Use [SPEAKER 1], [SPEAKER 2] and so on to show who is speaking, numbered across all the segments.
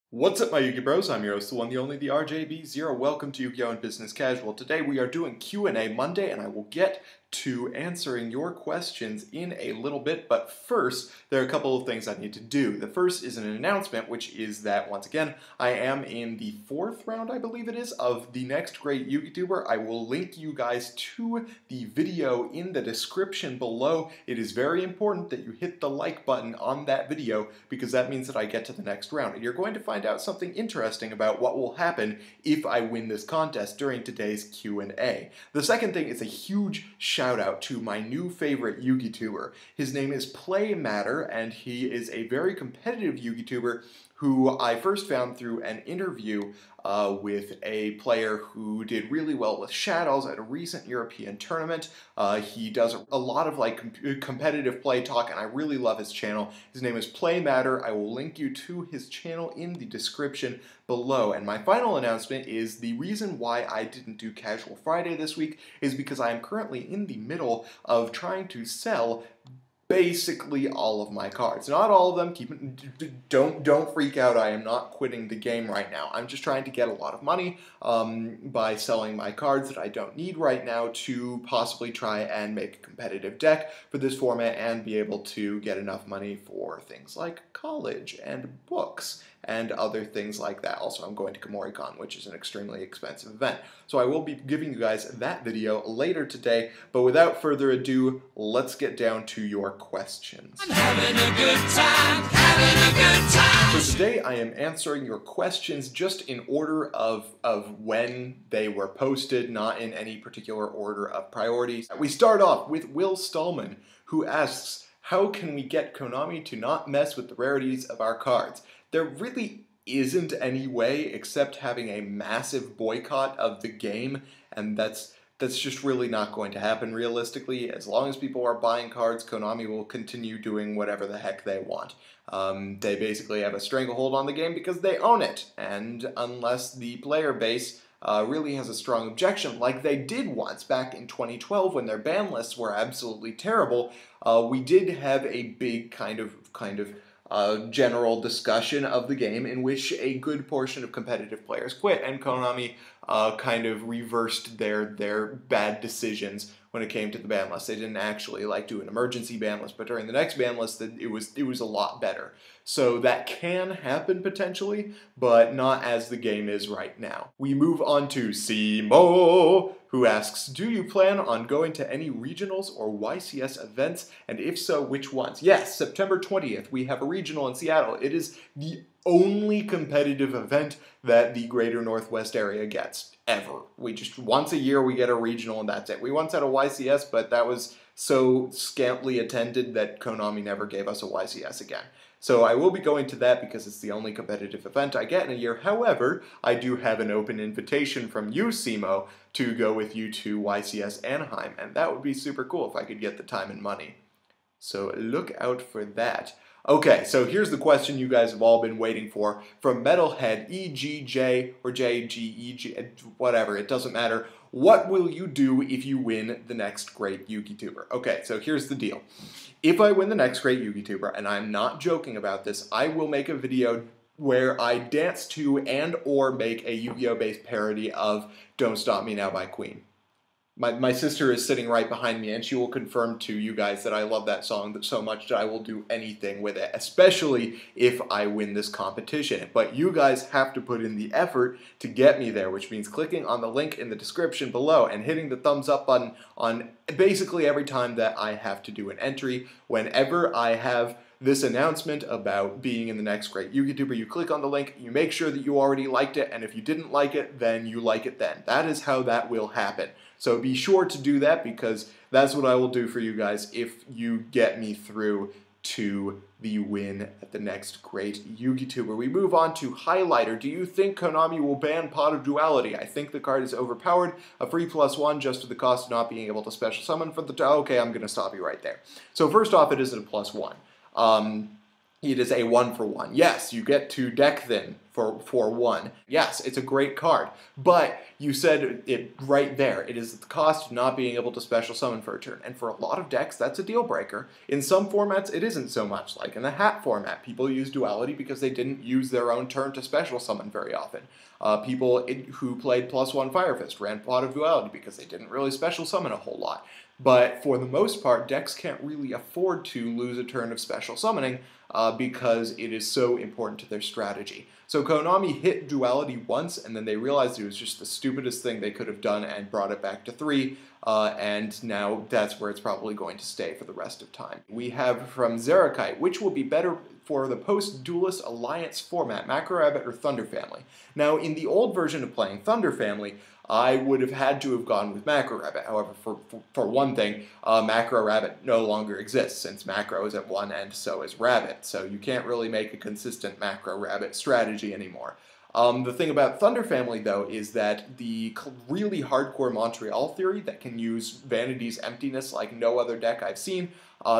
[SPEAKER 1] What's up, my Yu-Gi Bros? I'm your host, the one, the only, the RJB0. Welcome to Yu-Gi-Oh! And Business Casual. Today we are doing Q&A Monday, and I will get to answering your questions in a little bit, but first, there are a couple of things I need to do. The first is an announcement, which is that, once again, I am in the 4th round, I believe it is, of the next great YouTuber. I will link you guys to the video in the description below. It is very important that you hit the like button on that video, because that means that I get to the next round. And you're going to find out something interesting about what will happen if I win this contest during today's Q&A. The second thing is a huge shout out to my new favorite YouTuber. His name is Play Matter, and he is a very competitive YouTuber who I first found through an interview with a player who did really well with Shadows at a recent European tournament. He does a lot of competitive play talk, and I really love his channel. His name is Play Matter. I will link you to his channel in the description below. And my final announcement is the reason why I didn't do Casual Friday this week is because I am currently in the middle of trying to sell basically all of my cards. Not all of them. Don't freak out. I am not quitting the game right now. I'm just trying to get a lot of money by selling my cards that I don't need right now to possibly try and make a competitive deck for this format and be able to get enough money for things like college and books and other things like that. Also, I'm going to KomoriCon, which is an extremely expensive event. So I will be giving you guys that video later today, but without further ado, let's get down to your questions. I'm having a good time, having a good time. So today I am answering your questions just in order of when they were posted, not in any particular order of priorities. We start off with Will Stallman, who asks, how can we get Konami to not mess with the rarities of our cards? There really isn't any way except having a massive boycott of the game, and that's just really not going to happen realistically. As long as people are buying cards, Konami will continue doing whatever the heck they want. They basically have a stranglehold on the game because they own it, and unless the player base really has a strong objection, like they did once back in 2012 when their ban lists were absolutely terrible, we did have a big kind of general discussion of the game in which a good portion of competitive players quit, and Konami kind of reversed their bad decisions when it came to the ban list. They didn't actually do an emergency ban list, but during the next ban list, it was a lot better. So that can happen potentially, but not as the game is right now. We move on to Simo, who asks, do you plan on going to any regionals or YCS events, and if so, which ones? Yes, September 20th, we have a regional in Seattle. It is the only competitive event that the greater Northwest area gets, ever. We just, once a year, we get a regional and that's it. We once had a YCS, but that was so scantily attended that Konami never gave us a YCS again. So I will be going to that because it's the only competitive event I get in a year. However, I do have an open invitation from you, Simo, to go with you to YCS Anaheim, and that would be super cool if I could get the time and money. So look out for that. Okay, so here's the question you guys have all been waiting for from Metalhead EGJ or JGEG, whatever, it doesn't matter. What will you do if you win the next great YouTuber? Okay, so here's the deal. If I win the next great YouTuber, and I'm not joking about this, I will make a video where I dance to and or make a Yu-Gi-Oh! Based parody of Don't Stop Me Now by Queen. My sister is sitting right behind me, and she will confirm to you guys that I love that song so much that I will do anything with it, especially if I win this competition. But you guys have to put in the effort to get me there, which means clicking on the link in the description below and hitting the thumbs up button on basically every time that I have to do an entry. Whenever I have this announcement about being in the next great YouTuber, you click on the link, you make sure that you already liked it, and if you didn't like it, then you like it then. That is how that will happen. So be sure to do that, because that's what I will do for you guys if you get me through to the win at the next great YouTuber. We move on to Highlighter. Do you think Konami will ban Pot of Duality? I think the card is overpowered. A free +1 just for the cost of not being able to special summon for the... Okay, I'm going to stop you right there. So first off, it isn't a +1. It is a 1-for-1. Yes, you get to deck Thin for 1. Yes, it's a great card. But you said it right there. It is the cost of not being able to special summon for a turn. And for a lot of decks, that's a deal breaker. In some formats, it isn't so much. Like in the Hat format, people use Duality because they didn't use their own turn to special summon very often. People who played +1 Fire Fist ran Pot of Duality because they didn't really special summon a whole lot. But for the most part, decks can't really afford to lose a turn of special summoning because it is so important to their strategy. So Konami hit Duality once, and then they realized it was just the stupidest thing they could have done and brought it back to 3, and now that's where it's probably going to stay for the rest of time. We have from Zerachite, which will be better for the post-Duelist Alliance format, Macro Rabbit or Thunder Family. Now, in the old version of playing Thunder Family, I would have had to have gone with Macro Rabbit. However, for one thing, Macro Rabbit no longer exists, since Macro is at one end, so is Rabbit. So you can't really make a consistent Macro Rabbit strategy anymore. The thing about Thunder Family, though, is that the really hardcore Montreal theory that can use Vanity's Emptiness like no other deck I've seen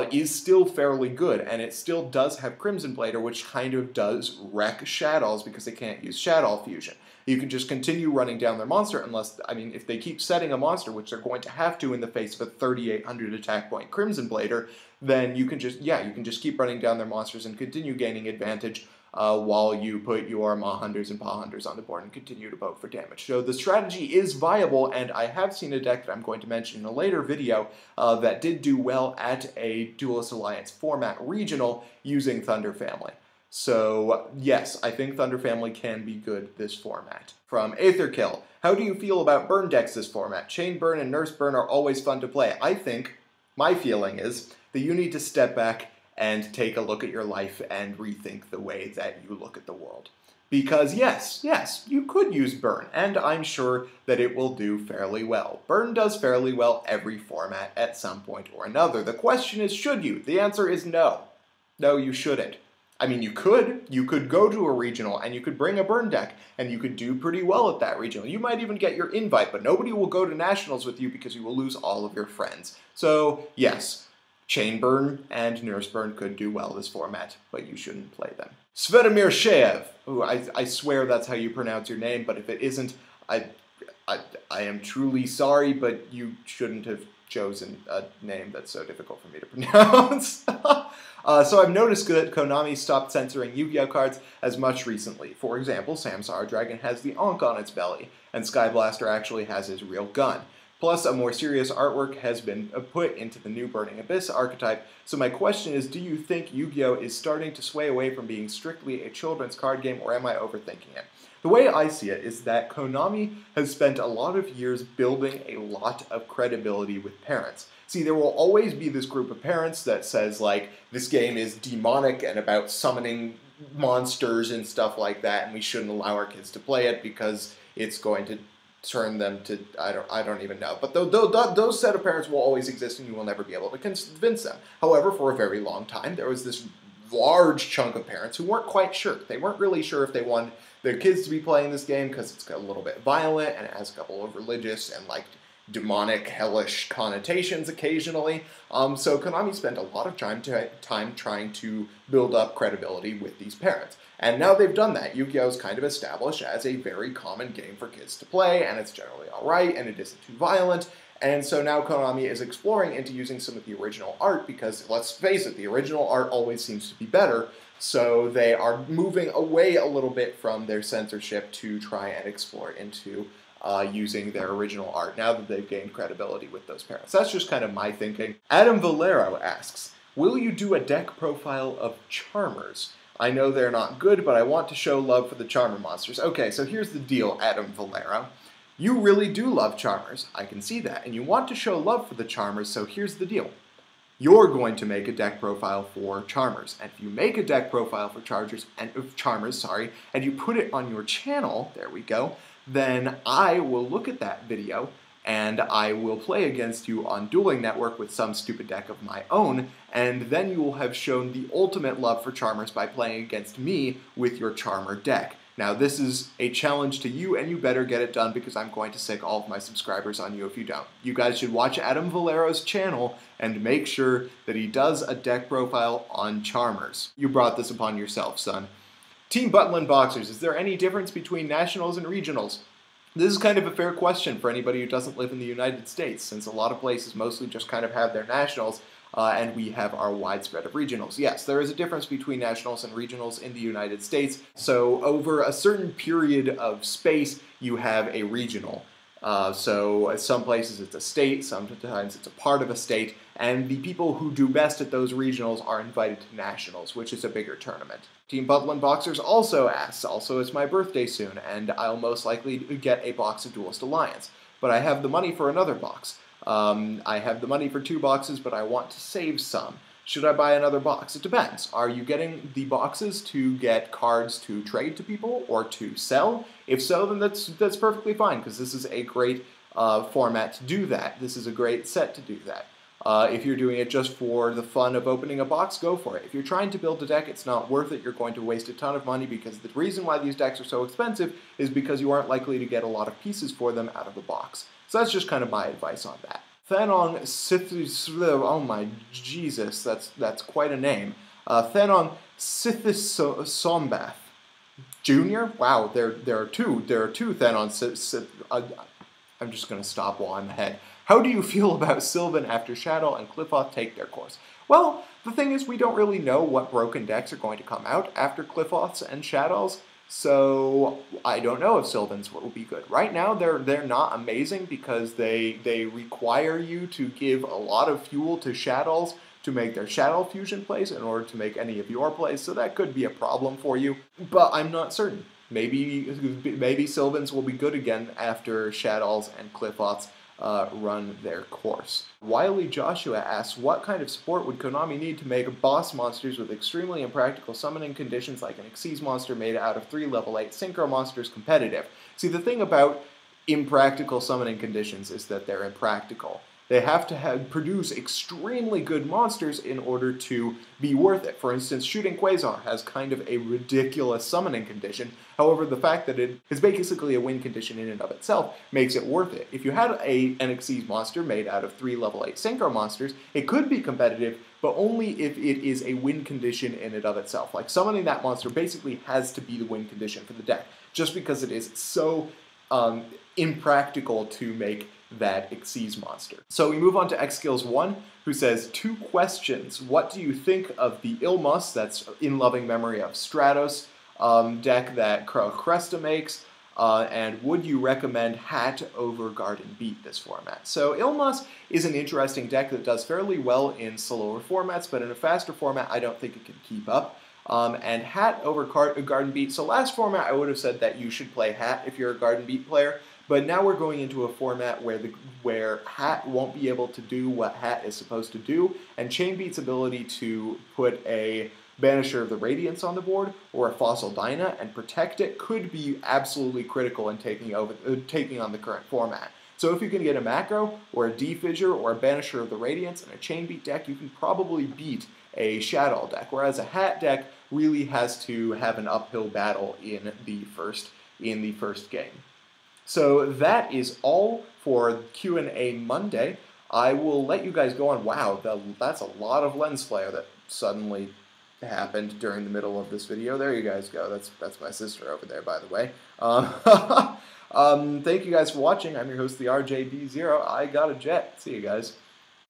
[SPEAKER 1] is still fairly good, and it still does have Crimson Blader, which kind of does wreck Shaddolls because they can't use Shaddol Fusion. You can just continue running down their monster unless, I mean, if they keep setting a monster, which they're going to have to in the face of a 3,800 attack point Crimson Blader, then you can just keep running down their monsters and continue gaining advantage while you put your Mahunders and Pahunders on the board and continue to vote for damage. So the strategy is viable, and I have seen a deck that I'm going to mention in a later video that did do well at a Duelist Alliance format regional using Thunder Family. So yes, I think Thunder Family can be good this format. From Aetherkill, how do you feel about burn decks this format? Chain Burn and Nurse Burn are always fun to play. I think, my feeling is, that you need to step back and take a look at your life and rethink the way that you look at the world. Because yes, you could use Burn, and I'm sure that it will do fairly well. Burn does fairly well every format at some point or another. The question is, should you? The answer is no. No, you shouldn't. I mean, you could go to a regional and you could bring a burn deck and you could do pretty well at that regional. You might even get your invite, but nobody will go to nationals with you because you will lose all of your friends. So yes, Chain Burn and Nurse Burn could do well this format, but you shouldn't play them. Svetomir Sheev, who I swear that's how you pronounce your name, but if it isn't, I am truly sorry, but you shouldn't have chosen a name that's so difficult for me to pronounce. So I've noticed that Konami stopped censoring Yu-Gi-Oh cards as much recently. For example, Samsara Dragon has the Ankh on its belly, and Sky Blaster actually has his real gun. Plus, a more serious artwork has been put into the new Burning Abyss archetype, so my question is, do you think Yu-Gi-Oh is starting to sway away from being strictly a children's card game, or am I overthinking it? The way I see it is that Konami has spent a lot of years building a lot of credibility with parents. See, there will always be this group of parents that says, like, this game is demonic and about summoning monsters and stuff like that, and we shouldn't allow our kids to play it because it's going to turn them to, I don't even know. But those set of parents will always exist, and you will never be able to convince them. However, for a very long time, there was this large chunk of parents who weren't quite sure. They weren't really sure if they wanted their kids to be playing this game because it's a little bit violent and it has a couple of religious and, like, demonic, hellish connotations occasionally. So Konami spent a lot of time trying to build up credibility with these parents. And now they've done that. Yu-Gi-Oh! Is kind of established as a very common game for kids to play, and it's generally alright, and it isn't too violent. And so now Konami is exploring into using some of the original art because, let's face it, the original art always seems to be better. So they are moving away a little bit from their censorship to try and explore into using their original art now that they've gained credibility with those parents. That's just kind of my thinking. Adam Valero asks, will you do a deck profile of Charmers? I know they're not good, but I want to show love for the Charmer monsters. Okay, so here's the deal, Adam Valero. You really do love Charmers. I can see that. And you want to show love for the Charmers, so here's the deal. You're going to make a deck profile for Charmers. And if you make a deck profile for Charmers, and you put it on your channel, there we go, then I will look at that video and I will play against you on Dueling Network with some stupid deck of my own, and then you will have shown the ultimate love for Charmers by playing against me with your Charmer deck. Now, this is a challenge to you, and you better get it done because I'm going to sick all of my subscribers on you if you don't. You guys should watch Adam Valero's channel and make sure that he does a deck profile on Charmers. You brought this upon yourself, son. Team Butland Boxers, is there any difference between nationals and regionals? This is kind of a fair question for anybody who doesn't live in the United States, since a lot of places mostly just kind of have their nationals, and we have our widespread of regionals. Yes, there is a difference between nationals and regionals in the United States. So over a certain period of space, you have a regional. So at some places it's a state, sometimes it's a part of a state, and the people who do best at those regionals are invited to nationals, which is a bigger tournament. Team Butland Boxers also asks, also it's my birthday soon, and I'll most likely get a box of Duelist Alliance, but I have the money for another box. I have the money for 2 boxes, but I want to save some. Should I buy another box? It depends. Are you getting the boxes to get cards to trade to people or to sell? If so, then that's perfectly fine, because this is a great format to do that. This is a great set to do that. If you're doing it just for the fun of opening a box, go for it. If you're trying to build a deck, it's not worth it. You're going to waste a ton of money, because the reason why these decks are so expensive is because you aren't likely to get a lot of pieces for them out of the box. So that's just kind of my advice on that. Thenon oh my Jesus, that's quite a name. Thenon Sithissombath Jr. Wow, there are two Thenon. I'm just going to stop while I'm ahead. How do you feel about Sylvan after Shadow and Qliphauth take their course? Well, the thing is, we don't really know what broken decks are going to come out after Qliphauths and Shadows. So I don't know if Sylvans will be good. Right now, they're not amazing because they require you to give a lot of fuel to Shadows to make their Shadow Fusion plays in order to make any of your plays, so that could be a problem for you, but I'm not certain. Maybe Sylvans will be good again after Shadows and Qliphauths run their course. Wiley Joshua asks, what kind of support would Konami need to make boss monsters with extremely impractical summoning conditions like an Xyz monster made out of 3 level 8 synchro monsters competitive? See, the thing about impractical summoning conditions is that they're impractical. They have to produce extremely good monsters in order to be worth it. For instance, Shooting Quasar has kind of a ridiculous summoning condition. However, the fact that it is basically a win condition in and of itself makes it worth it. If you had an Xyz monster made out of 3 level 8 synchro monsters, it could be competitive, but only if it is a win condition in and of itself. Like, summoning that monster basically has to be the win condition for the deck, just because it is so impractical to make that Xyz monster. So we move on to XSkills1, who says, 2 questions. What do you think of the ILMOS, that's in loving memory of Stratos, deck that Cresta makes, and would you recommend Hat over Garden Beat this format? So ILMOS is an interesting deck that does fairly well in slower formats, but in a faster format I don't think it can keep up. And Hat over Garden Beat, so last format I would have said that you should play Hat if you're a Garden Beat player, but now we're going into a format where Hat won't be able to do what Hat is supposed to do, and Chainbeat's ability to put a Banisher of the Radiance on the board or a Fossil Dyna and protect it could be absolutely critical in taking on the current format. So if you can get a Macro or a D-Fissure or a Banisher of the Radiance and a Chainbeat deck, you can probably beat a Shadow deck, whereas a Hat deck really has to have an uphill battle in the first game. So that is all for Q&A Monday. I will let you guys go on. Wow, that's a lot of lens flare that suddenly happened during the middle of this video. There you guys go. That's my sister over there, by the way. Thank you guys for watching. I'm your host, the RJB0. I got a jet. See you guys.